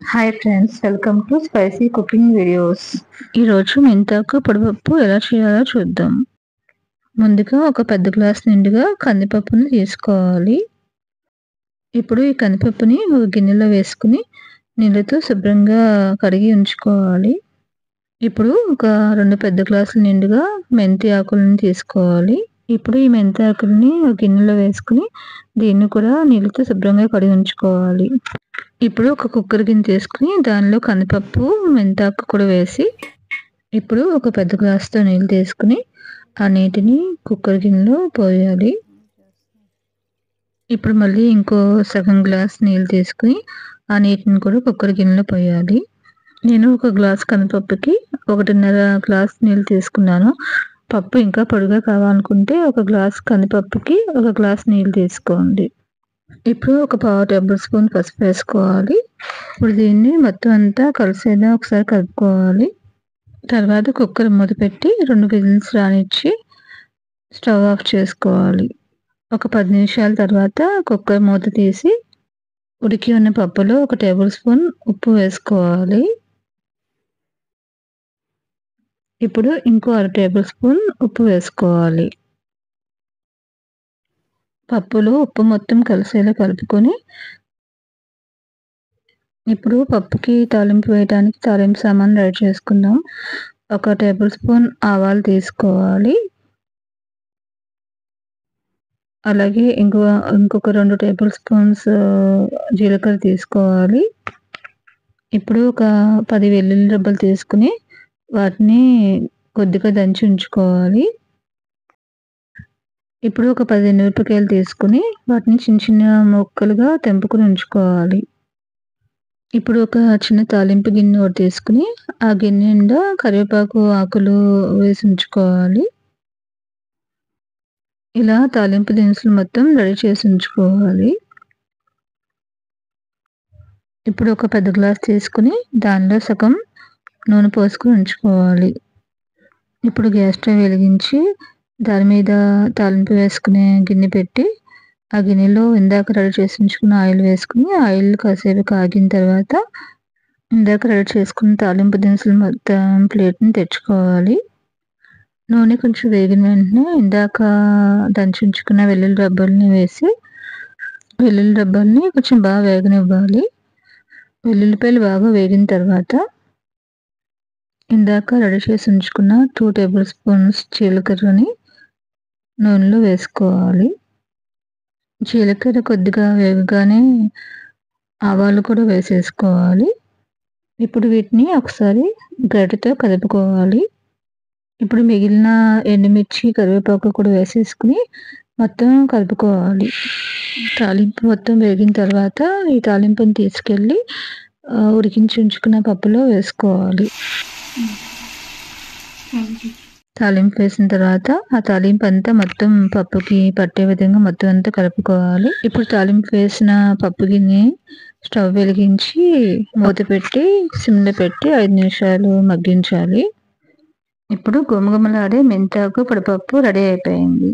Hi friends, welcome to spicy cooking videos. ఈరోజు మెంతాకు పొడిపప్పు ఎలా చేయాలో చూద్దాం. ముందుగా ఒక పెద్ద గ్లాస్ నిండుగా కందిపప్పుని తీసుకోవాలి. ఇప్పుడు ఈ కందిపప్పుని ఒక గిన్నెలో వేసుకుని నీళ్ళతో శుభ్రంగా కడిగి ఉంచుకోవాలి. ఇప్పుడు ఒక 2 పెద్ద గ్లాసుల నిండుగా మెంతి ఆకులను తీసుకోవాలి. ఇప్పుడు ఈ మెంతి ఆకుల్ని ఒక గిన్నెలో వేసుకుని దీన్ని కూడా నీళ్ళతో శుభ్రంగా కడిగి ఉంచుకోవాలి. ఇప్పుడు ఒక కుక్కర్ గిన్నె తీసుకుని దానిలో కందిపప్పు, మెంతాకు కూడా వేసి ఇప్పుడు ఒక పెద్ద గ్లాసుతో నీళ్ళు తీసుకుని ఆ నీటిని కుక్కర్ గిన్నెలో పోయాలి. ఇప్పుడు మళ్ళీ ఇంకో సగం గ్లాస్ నీళ్ళు తీసుకుని ఆ నీటిని కూడా కుక్కర్ గిన్నెలో పోయాలి. నేను ఒక గ్లాస్ కందిపప్పుకి 1.5 గ్లాస్ నీళ్ళు తీసుకున్నాను. పప్పు ఇంకా పొడిగా కావాలనుకుంటే ఒక గ్లాస్ కందిపప్పుకి 1 గ్లాస్ నీళ్ళు తీసుకోండి. ఇప్పుడు ఒక పావు టేబుల్ స్పూన్ పసుపు వేసుకోవాలి. ఇప్పుడు దీన్ని మొత్తం అంతా కలిసేలా ఒకసారి కలుపుకోవాలి. తర్వాత కుక్కర్ మూత పెట్టి 2 విజిల్స్ రానిచ్చి స్టవ్ ఆఫ్ చేసుకోవాలి. ఒక 10 నిమిషాల తర్వాత కుక్కర్ మూత తీసి ఉడికి ఉన్న పప్పులో 1 టేబుల్ స్పూన్ ఉప్పు వేసుకోవాలి. ఇప్పుడు ఇంకో 1/2 టేబుల్ స్పూన్ ఉప్పు వేసుకోవాలి. పప్పులో ఉప్పు మొత్తం కలిసేలా కలుపుకొని ఇప్పుడు పప్పుకి తాలింపు వేయడానికి తాలింపు సామాన్ రెడీ చేసుకుందాం. 1 టేబుల్ స్పూన్ ఆవాలు తీసుకోవాలి. అలాగే ఇంకొక 2 టేబుల్ స్పూన్స్ జీలకర్ర తీసుకోవాలి. ఇప్పుడు ఒక 10 వెల్లుల్లి రెబ్బలు తీసుకుని వాటిని కొద్దిగా దంచి ఉంచుకోవాలి. ఇప్పుడు ఒక 10 మిరపకాయలు తీసుకుని వాటిని చిన్న చిన్న ముక్కలుగా తెంపుకుని ఉంచుకోవాలి. ఇప్పుడు ఒక చిన్న తాలింపు గిన్నె ఒకటి తీసుకుని ఆ గిన్నె నిండా కరివేపాకు ఆకులు వేసి ఉంచుకోవాలి. ఇలా తాలింపు దినుసులు మొత్తం రెడీ చేసి ఉంచుకోవాలి. ఇప్పుడు ఒక పెద్ద గ్లాస్ తీసుకుని దానిలో సగం నూనె పోసుకుని ఉంచుకోవాలి. ఇప్పుడు గ్యాస్ స్టవ్ వెలిగించి దాని మీద తాలింపు వేసుకునే గిన్నె పెట్టి ఆ గిన్నెలో ఇందాక రెడీ చేసి ఉంచుకున్న ఆయిల్ వేసుకుని ఆయిల్ కాసేపు కాగిన తర్వాత ఇందాక రెడీ చేసుకున్న తాలింపు దినుసులు మొత్తం ప్లేట్ని తెచ్చుకోవాలి. నూనె కొంచెం వేగిన వెంటనే ఇందాక దంచి ఉంచుకున్న వెల్లుల్లి రెబ్బల్ని వేసి వెల్లుల్లి రెబ్బల్ని కొంచెం బాగా వేగనివ్వాలి. వెల్లుల్లిపాయలు బాగా వేగిన తర్వాత ఇందాక రెడీ చేసి ఉంచుకున్న 2 టేబుల్ స్పూన్స్ జీలకర్రని నూనెలో వేసుకోవాలి. జీలకర్ర కొద్దిగా వేగగానే ఆవాలు కూడా వేసేసుకోవాలి. ఇప్పుడు వీటిని ఒకసారి గరిటెతో కలుపుకోవాలి. ఇప్పుడు మిగిలిన ఎండుమిర్చి, కరివేపాకు కూడా వేసేసుకుని మొత్తం కలుపుకోవాలి. తాలింపు మొత్తం వేగిన తర్వాత ఈ తాలింపుని తీసుకెళ్ళి ఉడికించి ఉంచుకున్న పప్పులో వేసుకోవాలి. తాలింపు వేసిన తర్వాత ఆ తాలింపు అంతా మొత్తం పప్పుకి పట్టే విధంగా మొత్తం అంతా కలుపుకోవాలి. ఇప్పుడు తాలింపు వేసిన పప్పు గిన్నె స్టవ్ వెలిగించి మూత పెట్టి సిమ్లో పెట్టి 5 నిమిషాలు మగ్గించాలి. ఇప్పుడు గుమగుమలాడే మెంతాకు పొడిపప్పు రెడీ అయిపోయింది.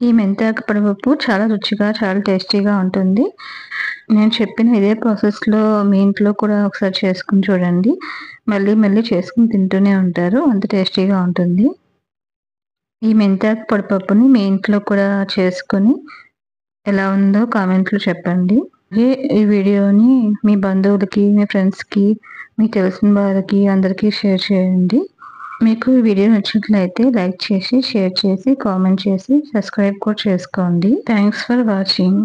ఈ మెంతాకు పొడిపప్పు చాలా రుచిగా, చాలా టేస్టీగా ఉంటుంది. నేను చెప్పిన ఇదే ప్రాసెస్లో మీ ఇంట్లో కూడా ఒకసారి చేసుకుని చూడండి. మళ్ళీ మళ్ళీ చేసుకుని తింటూనే ఉంటారు. అంత టేస్టీగా ఉంటుంది. ఈ మెంతాకు పొడిపప్పుని మీ ఇంట్లో కూడా చేసుకొని ఎలా ఉందో కామెంట్లో చెప్పండి. ఈ వీడియోని మీ బంధువులకి, మీ ఫ్రెండ్స్కి, మీకు తెలిసిన వారికి అందరికీ షేర్ చేయండి. మీకు ఈ వీడియో నచ్చినట్లయితే లైక్ చేసి, షేర్ చేసి, కామెంట్ చేసి, సబ్స్క్రైబ్ కూడా చేసుకోండి. Thanks for watching.